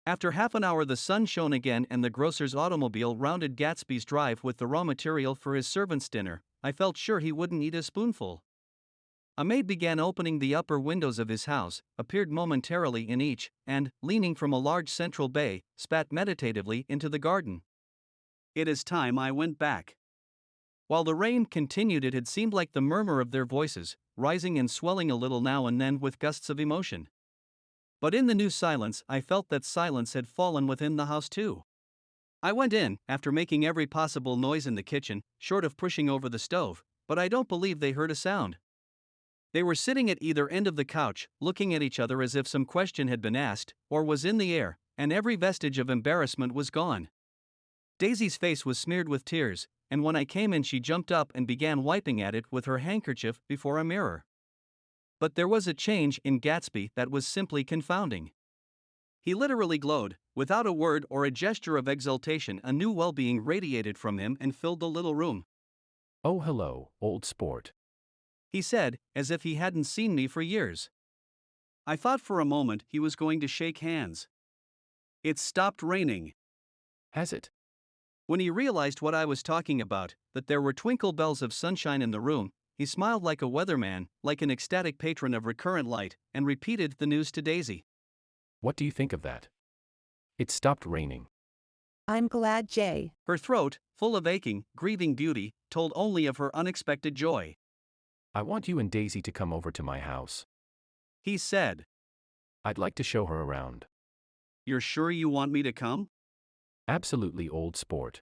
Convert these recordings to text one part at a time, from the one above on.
After half an hour, the sun shone again and the grocer's automobile rounded Gatsby's drive with the raw material for his servant's dinner. I felt sure he wouldn't eat a spoonful. A maid began opening the upper windows of his house, appeared momentarily in each, and, leaning from a large central bay, spat meditatively into the garden. It is time I went back. While the rain continued, it had seemed like the murmur of their voices, rising and swelling a little now and then with gusts of emotion. But in the new silence, I felt that silence had fallen within the house too. I went in, after making every possible noise in the kitchen, short of pushing over the stove, but I don't believe they heard a sound. They were sitting at either end of the couch, looking at each other as if some question had been asked, or was in the air, and every vestige of embarrassment was gone. Daisy's face was smeared with tears, and when I came in she jumped up and began wiping at it with her handkerchief before a mirror. But there was a change in Gatsby that was simply confounding. He literally glowed. Without a word or a gesture of exultation, a new well-being radiated from him and filled the little room. "Oh, hello, old sport," He said, as if he hadn't seen me for years. I thought for a moment he was going to shake hands. It stopped raining. "Has it?" When he realized what I was talking about, that there were twinkle bells of sunshine in the room, he smiled like a weatherman, like an ecstatic patron of recurrent light, and repeated the news to Daisy. "What do you think of that? It stopped raining." I'm glad, Jay. Her throat, full of aching, grieving beauty, told only of her unexpected joy. "I want you and Daisy to come over to my house. He said, I'd like to show her around." "You're sure you want me to come?" "Absolutely, old sport."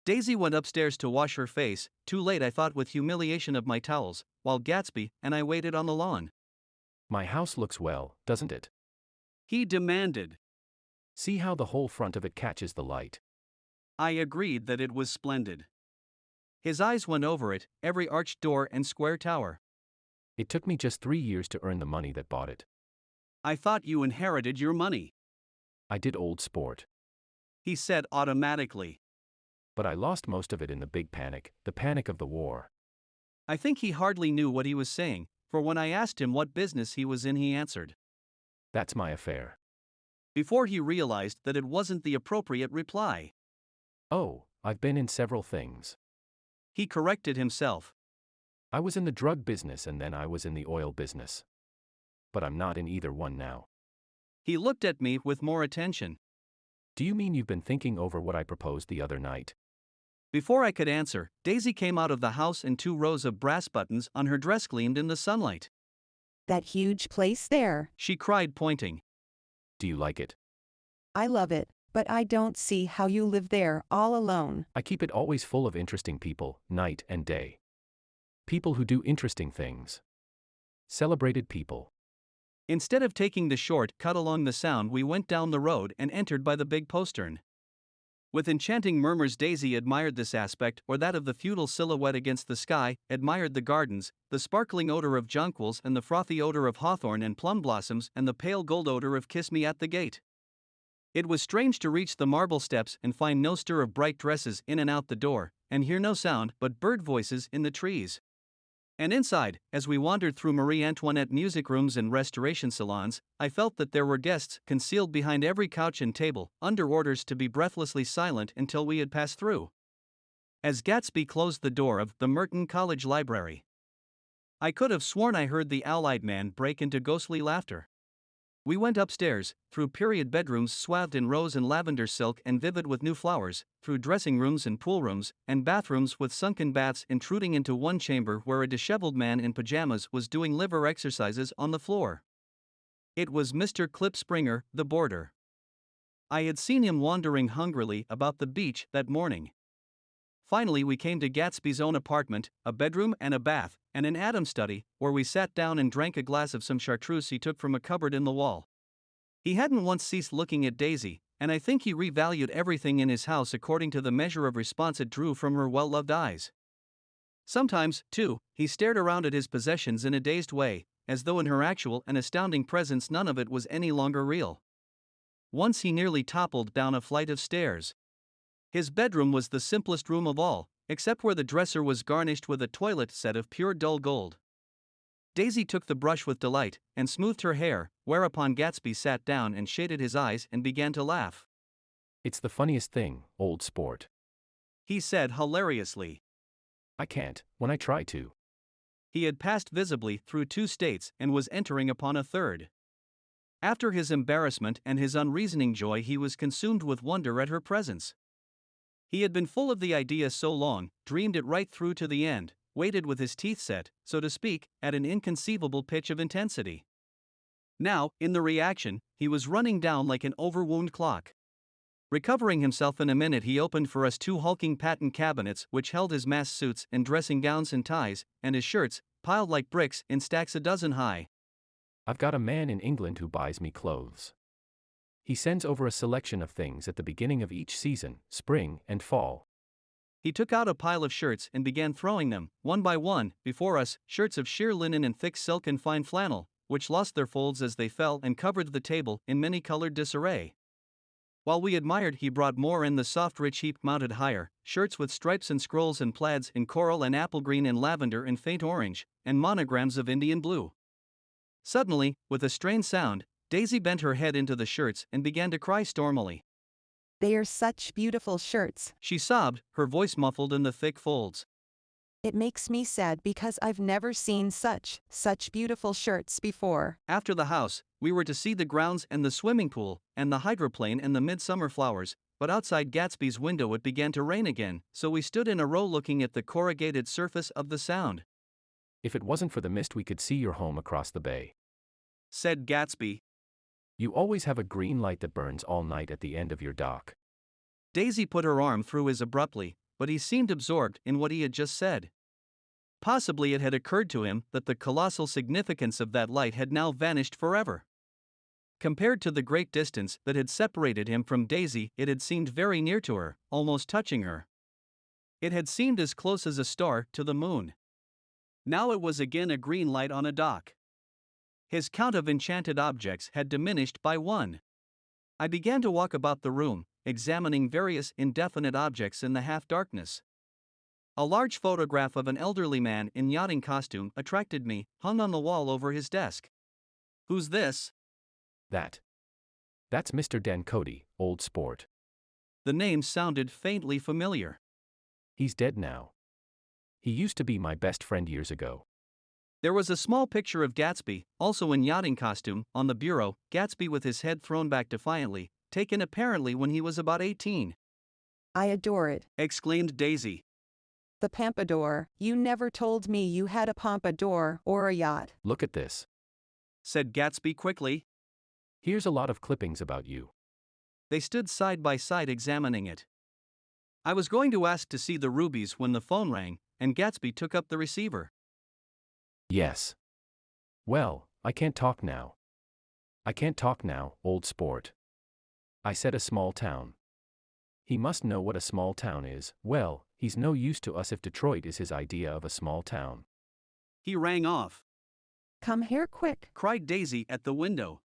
Daisy went upstairs to wash her face, too late I thought with humiliation of my towels, while Gatsby and I waited on the lawn. "My house looks well, doesn't it? He demanded. See how the whole front of it catches the light." I agreed that it was splendid. His eyes went over it, every arched door and square tower. "It took me just 3 years to earn the money that bought it." I thought you inherited your money, "I did, old sport. he said automatically. But I lost most of it in the big panic, the panic of the war." I think he hardly knew what he was saying, for when I asked him what business he was in, he answered, "That's my affair." before he realized that it wasn't the appropriate reply. "Oh, I've been in several things. He corrected himself. I was in the drug business and then I was in the oil business. But I'm not in either one now." He looked at me with more attention. "Do you mean you've been thinking over what I proposed the other night?" Before I could answer, Daisy came out of the house and 2 rows of brass buttons on her dress gleamed in the sunlight. That huge place there. She cried, pointing. "Do you like it?" I love it, but I don't see how you live there all alone. "I keep it always full of interesting people, night and day. People who do interesting things. Celebrated people." Instead of taking the short cut along the Sound, we went down the road and entered by the big postern. With enchanting murmurs, Daisy admired this aspect or that of the feudal silhouette against the sky, admired the gardens, the sparkling odor of jonquils and the frothy odor of hawthorn and plum blossoms and the pale gold odor of kiss me at the gate. It was strange to reach the marble steps and find no stir of bright dresses in and out the door, and hear no sound but bird voices in the trees. And inside, as we wandered through Marie Antoinette music rooms and restoration salons, I felt that there were guests concealed behind every couch and table, under orders to be breathlessly silent until we had passed through. As Gatsby closed the door of the Merton College Library, I could have sworn I heard the owl-eyed man break into ghostly laughter. We went upstairs, through period bedrooms swathed in rose and lavender silk and vivid with new flowers, through dressing rooms and pool rooms, and bathrooms with sunken baths intruding into one chamber where a disheveled man in pajamas was doing liver exercises on the floor. It was Mr. Clip Springer, the boarder. I had seen him wandering hungrily about the beach that morning. Finally we came to Gatsby's own apartment, a bedroom and a bath, and an Adam study, where we sat down and drank a glass of some chartreuse he took from a cupboard in the wall. He hadn't once ceased looking at Daisy, and I think he revalued everything in his house according to the measure of response it drew from her well-loved eyes. Sometimes, too, he stared around at his possessions in a dazed way, as though in her actual and astounding presence none of it was any longer real. Once he nearly toppled down a flight of stairs. His bedroom was the simplest room of all, except where the dresser was garnished with a toilet set of pure dull gold. Daisy took the brush with delight and smoothed her hair, whereupon Gatsby sat down and shaded his eyes and began to laugh. It's the funniest thing, old sport. He said hilariously. I can't, when I try to. He had passed visibly through 2 states and was entering upon a third. After his embarrassment and his unreasoning joy, he was consumed with wonder at her presence. He had been full of the idea so long, dreamed it right through to the end, waited with his teeth set, so to speak, at an inconceivable pitch of intensity. Now, in the reaction, he was running down like an overwound clock. Recovering himself in a minute, he opened for us 2 hulking patent cabinets which held his mass suits and dressing gowns and ties, and his shirts, piled like bricks in stacks a dozen high. I've got a man in England who buys me clothes. He sends over a selection of things at the beginning of each season, spring and fall. He took out a pile of shirts and began throwing them, one by one, before us, shirts of sheer linen and thick silk and fine flannel, which lost their folds as they fell and covered the table in many-colored disarray. While we admired, he brought more, and the soft rich heap mounted higher, shirts with stripes and scrolls and plaids in coral and apple green and lavender and faint orange, and monograms of Indian blue. Suddenly, with a strained sound, Daisy bent her head into the shirts and began to cry stormily. They are such beautiful shirts. She sobbed, her voice muffled in the thick folds. It makes me sad because I've never seen such beautiful shirts before. After the house, we were to see the grounds and the swimming pool, and the hydroplane and the midsummer flowers, but outside Gatsby's window it began to rain again, so we stood in a row looking at the corrugated surface of the Sound. If it wasn't for the mist, we could see your home across the bay, said Gatsby. You always have a green light that burns all night at the end of your dock. Daisy put her arm through his abruptly, but he seemed absorbed in what he had just said. Possibly it had occurred to him that the colossal significance of that light had now vanished forever. Compared to the great distance that had separated him from Daisy, it had seemed very near to her, almost touching her. It had seemed as close as a star to the moon. Now it was again a green light on a dock. His count of enchanted objects had diminished by 1. I began to walk about the room, examining various indefinite objects in the half-darkness. A large photograph of an elderly man in yachting costume attracted me, hung on the wall over his desk. Who's this? That's Mr. Dan Cody, old sport. The name sounded faintly familiar. He's dead now. He used to be my best friend years ago. There was a small picture of Gatsby, also in yachting costume, on the bureau, Gatsby with his head thrown back defiantly, taken apparently when he was about 18. I adore it. Exclaimed Daisy. The pompadour. You never told me you had a pompadour or a yacht. Look at this, said Gatsby quickly. Here's a lot of clippings about you. They stood side by side examining it. I was going to ask to see the rubies when the phone rang, and Gatsby took up the receiver. Yes. Well, I can't talk now. I can't talk now, old sport. I said a small town. He must know what a small town is. Well, he's no use to us if Detroit is his idea of a small town. He rang off. Come here quick, cried Daisy at the window.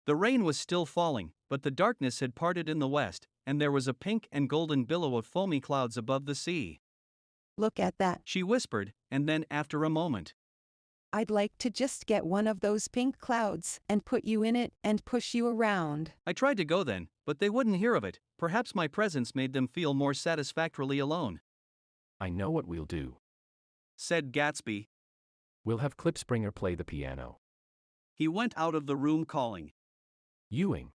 The rain was still falling, but the darkness had parted in the west, and there was a pink and golden billow of foamy clouds above the sea. Look at that, she whispered, and then after a moment, I'd like to just get one of those pink clouds and put you in it and push you around. I tried to go then, but they wouldn't hear of it. Perhaps my presence made them feel more satisfactorily alone. I know what we'll do, said Gatsby. We'll have Klipspringer play the piano. He went out of the room calling Ewing,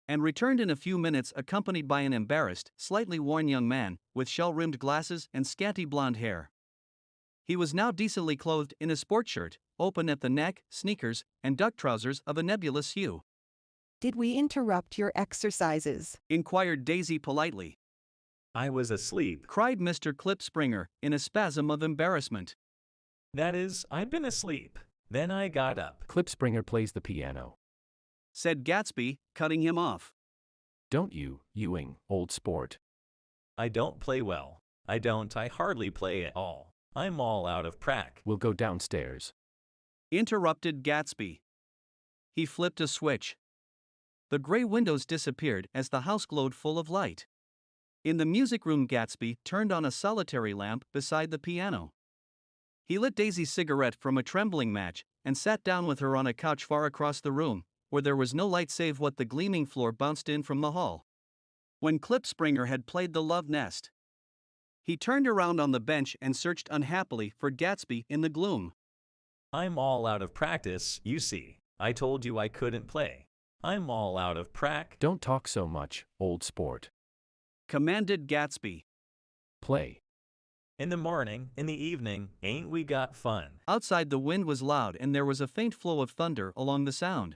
and returned in a few minutes accompanied by an embarrassed, slightly worn young man, with shell-rimmed glasses and scanty blonde hair. He was now decently clothed in a sports shirt, open at the neck, sneakers, and duck trousers of a nebulous hue. Did we interrupt your exercises? Inquired Daisy politely. I was asleep. Cried Mr. Klipspringer, in a spasm of embarrassment. That is, I'd been asleep. Then I got up. Klipspringer plays the piano, said Gatsby, cutting him off. Don't you, Ewing, old sport? I don't play well. I hardly play at all. I'm all out of prac. We'll go downstairs, interrupted Gatsby. He flipped a switch. The gray windows disappeared as the house glowed full of light. In the music room, Gatsby turned on a solitary lamp beside the piano. He lit Daisy's cigarette from a trembling match and sat down with her on a couch far across the room, where there was no light save what the gleaming floor bounced in from the hall. When Klipspringer had played the love nest, he turned around on the bench and searched unhappily for Gatsby in the gloom. I'm all out of practice, you see. I told you I couldn't play. I'm all out of Don't talk so much, old sport. Commanded Gatsby. Play. In the morning, in the evening, ain't we got fun? Outside the wind was loud and there was a faint flow of thunder along the sound.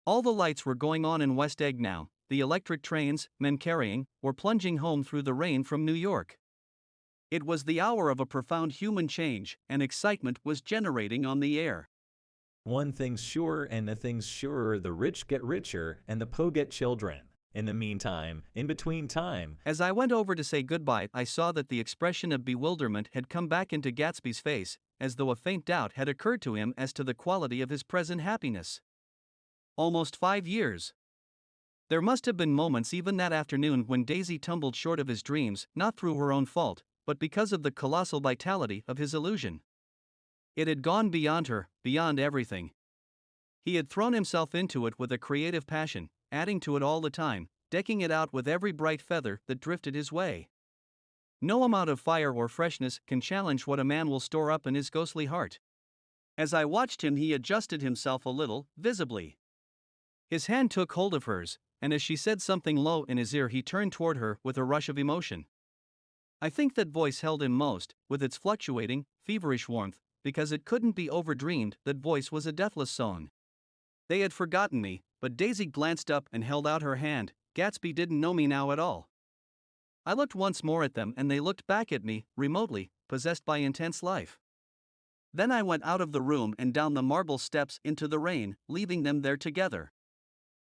All the lights were going on in West Egg now. The electric trains, men carrying, were plunging home through the rain from New York. It was the hour of a profound human change, and excitement was generating on the air. One thing's sure, and the thing's surer: the rich get richer and the po get children. In the meantime, in between time, As I went over to say goodbye, I saw that the expression of bewilderment had come back into Gatsby's face, as though a faint doubt had occurred to him as to the quality of his present happiness. Almost 5 years. There must have been moments even that afternoon when Daisy tumbled short of his dreams, not through her own fault, but because of the colossal vitality of his illusion. It had gone beyond her, beyond everything. He had thrown himself into it with a creative passion, adding to it all the time, decking it out with every bright feather that drifted his way. No amount of fire or freshness can challenge what a man will store up in his ghostly heart. As I watched him, he adjusted himself a little, visibly. His hand took hold of hers, and as she said something low in his ear, he turned toward her with a rush of emotion. I think that voice held him most, with its fluctuating, feverish warmth, because it couldn't be overdreamed that voice was a deathless song. They had forgotten me, but Daisy glanced up and held out her hand. Gatsby didn't know me now at all. I looked once more at them and they looked back at me, remotely, possessed by intense life. Then I went out of the room and down the marble steps into the rain, leaving them there together.